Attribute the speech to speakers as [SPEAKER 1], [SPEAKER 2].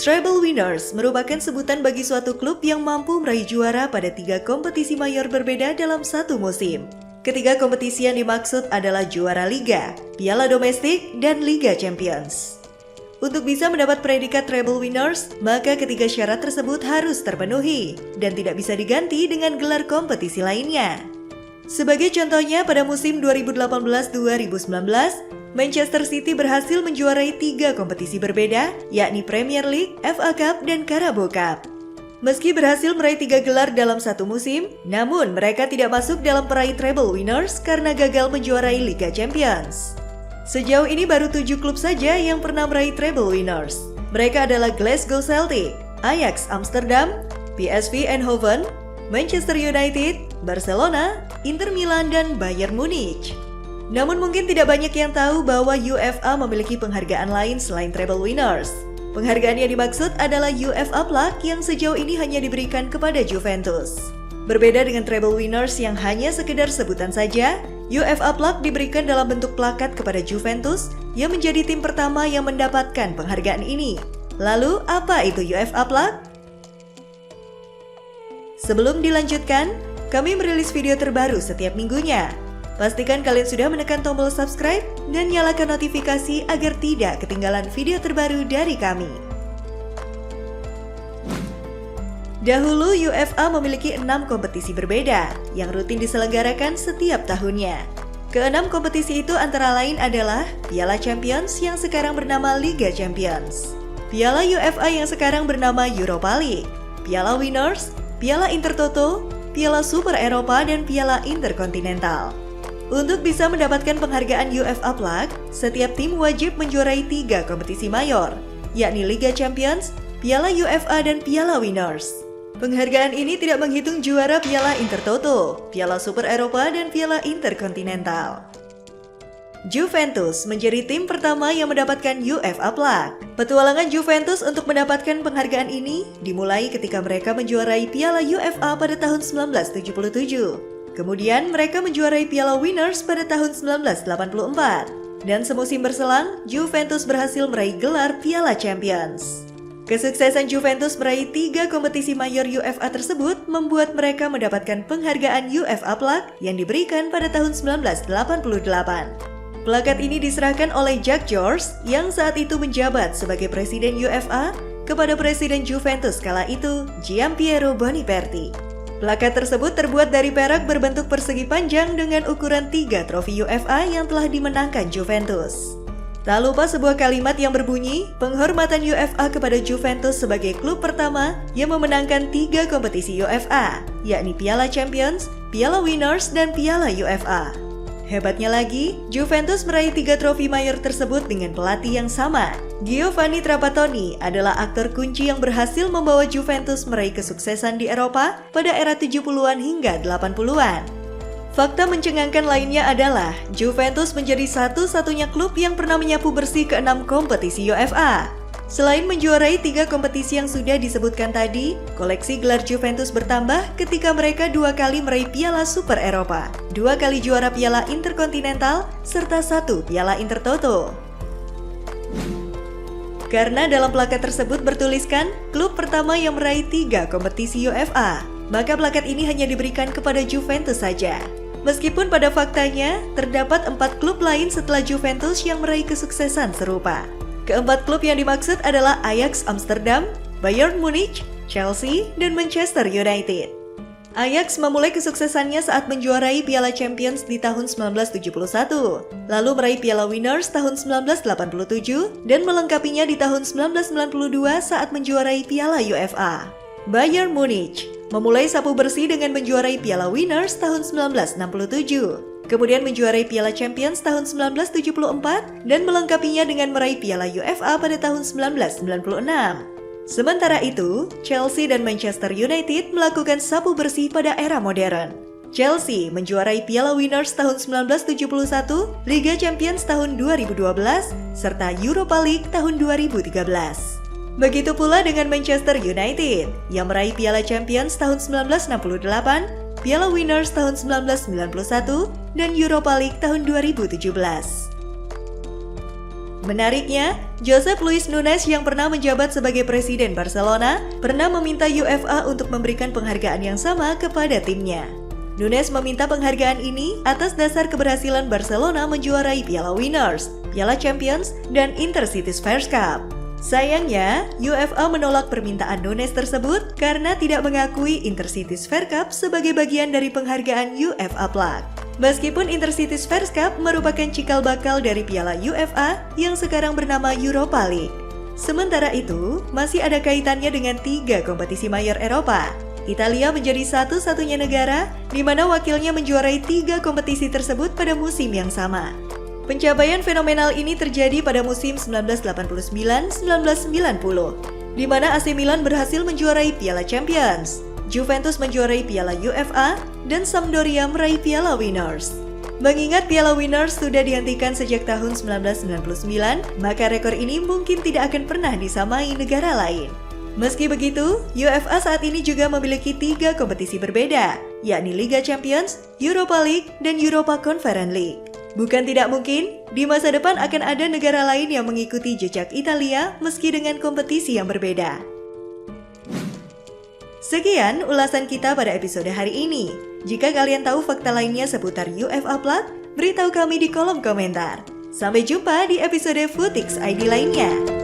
[SPEAKER 1] Treble Winners merupakan sebutan bagi suatu klub yang mampu meraih juara pada 3 kompetisi mayor berbeda dalam satu musim. Ketiga kompetisi yang dimaksud adalah juara liga, piala domestik, dan Liga Champions. Untuk bisa mendapat predikat Treble Winners, maka ketiga syarat tersebut harus terpenuhi dan tidak bisa diganti dengan gelar kompetisi lainnya. Sebagai contohnya, pada musim 2018-2019, Manchester City berhasil menjuarai 3 kompetisi berbeda, yakni Premier League, FA Cup, dan Carabao Cup. Meski berhasil meraih 3 gelar dalam satu musim, namun mereka tidak masuk dalam peraih Treble Winners karena gagal menjuarai Liga Champions. Sejauh ini baru 7 klub saja yang pernah meraih Treble Winners. Mereka adalah Glasgow Celtic, Ajax Amsterdam, PSV Eindhoven, Manchester United, Barcelona, Inter Milan, dan Bayern Munich. Namun mungkin tidak banyak yang tahu bahwa UEFA memiliki penghargaan lain selain Treble Winners. Penghargaan yang dimaksud adalah UEFA Plaque yang sejauh ini hanya diberikan kepada Juventus. Berbeda dengan Treble Winners yang hanya sekedar sebutan saja, UEFA Plaque diberikan dalam bentuk plakat kepada Juventus yang menjadi tim pertama yang mendapatkan penghargaan ini. Lalu, apa itu UEFA Plaque? Sebelum dilanjutkan, kami merilis video terbaru setiap minggunya. Pastikan kalian sudah menekan tombol subscribe dan nyalakan notifikasi agar tidak ketinggalan video terbaru dari kami. Dahulu, UEFA memiliki 6 kompetisi berbeda yang rutin diselenggarakan setiap tahunnya. Ke-6 kompetisi itu antara lain adalah Piala Champions yang sekarang bernama Liga Champions, Piala UEFA yang sekarang bernama Europa League, Piala Winners, Piala Intertoto, Piala Super Eropa, dan Piala Interkontinental. Untuk bisa mendapatkan penghargaan UEFA Plaque, setiap tim wajib menjuarai 3 kompetisi mayor, yakni Liga Champions, Piala UEFA, dan Piala Winners. Penghargaan ini tidak menghitung juara Piala Intertoto, Piala Super Eropa, dan Piala Interkontinental. Juventus menjadi tim pertama yang mendapatkan UEFA Plaque. Petualangan Juventus untuk mendapatkan penghargaan ini dimulai ketika mereka menjuarai Piala UEFA pada tahun 1977. Kemudian mereka menjuarai Piala Winners pada tahun 1984. Dan semusim berselang, Juventus berhasil meraih gelar Piala Champions. Kesuksesan Juventus meraih 3 kompetisi mayor UEFA tersebut membuat mereka mendapatkan penghargaan UEFA Plaque yang diberikan pada tahun 1988. Plakat ini diserahkan oleh Jack George yang saat itu menjabat sebagai Presiden UEFA kepada Presiden Juventus kala itu, Giampiero Boniperti. Plakat tersebut terbuat dari perak berbentuk persegi panjang dengan ukuran 3 trofi UEFA yang telah dimenangkan Juventus. Tak lupa sebuah kalimat yang berbunyi, penghormatan UEFA kepada Juventus sebagai klub pertama yang memenangkan 3 kompetisi UEFA, yakni Piala Champions, Piala Winners, dan Piala UEFA. Hebatnya lagi, Juventus meraih 3 trofi mayor tersebut dengan pelatih yang sama. Giovanni Trapattoni adalah aktor kunci yang berhasil membawa Juventus meraih kesuksesan di Eropa pada era 70-an hingga 80-an. Fakta mencengangkan lainnya adalah Juventus menjadi satu-satunya klub yang pernah menyapu bersih ke-6 kompetisi UEFA. Selain menjuarai 3 kompetisi yang sudah disebutkan tadi, koleksi gelar Juventus bertambah ketika mereka 2 kali meraih Piala Super Eropa, 2 kali juara Piala Interkontinental, serta 1 Piala Intertoto. Karena dalam plakat tersebut bertuliskan klub pertama yang meraih 3 kompetisi UEFA, maka plakat ini hanya diberikan kepada Juventus saja. Meskipun pada faktanya, terdapat 4 klub lain setelah Juventus yang meraih kesuksesan serupa. Keempat klub yang dimaksud adalah Ajax Amsterdam, Bayern Munich, Chelsea, dan Manchester United. Ajax memulai kesuksesannya saat menjuarai Piala Champions di tahun 1971, lalu meraih Piala Winners tahun 1987, dan melengkapinya di tahun 1992 saat menjuarai Piala UEFA. Bayern Munich memulai sapu bersih dengan menjuarai Piala Winners tahun 1967. Kemudian menjuarai Piala Champions tahun 1974 dan melengkapinya dengan meraih Piala UEFA pada tahun 1996. Sementara itu, Chelsea dan Manchester United melakukan sapu bersih pada era modern. Chelsea menjuarai Piala Winners tahun 1971, Liga Champions tahun 2012, serta Europa League tahun 2013. Begitu pula dengan Manchester United yang meraih Piala Champions tahun 1968, Piala Winners tahun 1991, dan Europa League tahun 2017. Menariknya, Josep Luis Nunes yang pernah menjabat sebagai presiden Barcelona pernah meminta UEFA untuk memberikan penghargaan yang sama kepada timnya. Nunes meminta penghargaan ini atas dasar keberhasilan Barcelona menjuarai Piala Winners, Piala Champions, dan Intercities First Cup. Sayangnya, UEFA menolak permintaan Nunes tersebut karena tidak mengakui Intercities First Cup sebagai bagian dari penghargaan UEFA Plug. Meskipun Intercities First Cup merupakan cikal bakal dari Piala UEFA yang sekarang bernama Europa League. Sementara itu, masih ada kaitannya dengan 3 kompetisi mayor Eropa. Italia menjadi satu-satunya negara di mana wakilnya menjuarai 3 kompetisi tersebut pada musim yang sama. Pencapaian fenomenal ini terjadi pada musim 1989-1990, di mana AC Milan berhasil menjuarai Piala Champions, Juventus menjuarai Piala UEFA, dan Sampdoria meraih Piala Winners. Mengingat Piala Winners sudah dihentikan sejak tahun 1999, maka rekor ini mungkin tidak akan pernah disamai negara lain. Meski begitu, UEFA saat ini juga memiliki 3 kompetisi berbeda, yakni Liga Champions, Europa League, dan Europa Conference League. Bukan tidak mungkin, di masa depan akan ada negara lain yang mengikuti jejak Italia meski dengan kompetisi yang berbeda. Sekian ulasan kita pada episode hari ini. Jika kalian tahu fakta lainnya seputar UEFA Plug, beritahu kami di kolom komentar. Sampai jumpa di episode Footix ID lainnya.